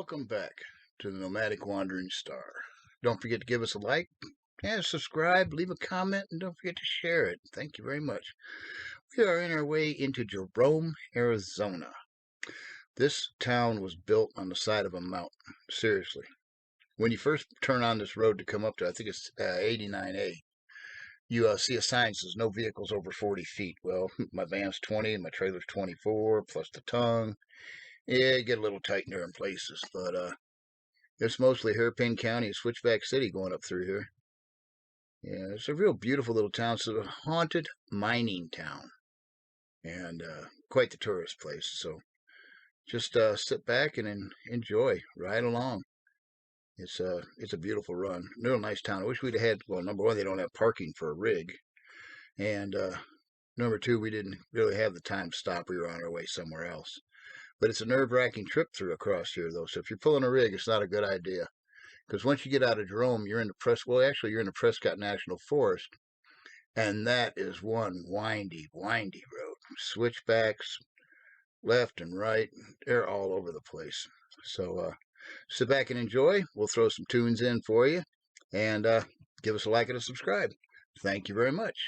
Welcome back to the Nomadic Wandering Star. Don't forget to give us a like and subscribe, leave a comment, and don't forget to share it. Thank you very much. We are in our way into Jarome, Arizona. This town was built on the side of a mountain. Seriously. When you first turn on this road to come up to, I think it's 89A, you see a sign that says no vehicles over 40 feet. Well, my van's 20, my trailer's 24, plus the tongue. Yeah, get a little tight in there in places, but it's mostly Hairpin County and Switchback City going up through here. Yeah, it's a real beautiful little town. It's a haunted mining town and quite the tourist place. So just sit back and enjoy, ride along. It's a beautiful run. Real nice town. I wish we'd have had, well, number one, they don't have parking for a rig. And number two, we didn't really have the time to stop. We were on our way somewhere else. But it's a nerve-wracking trip through across here, though. So if you're pulling a rig, it's not a good idea. Because once you get out of Jarome, you're in the Prescott National Forest. And that is one windy road. Switchbacks, left and right. They're all over the place. So sit back and enjoy. We'll throw some tunes in for you. And give us a like and a subscribe. Thank you very much.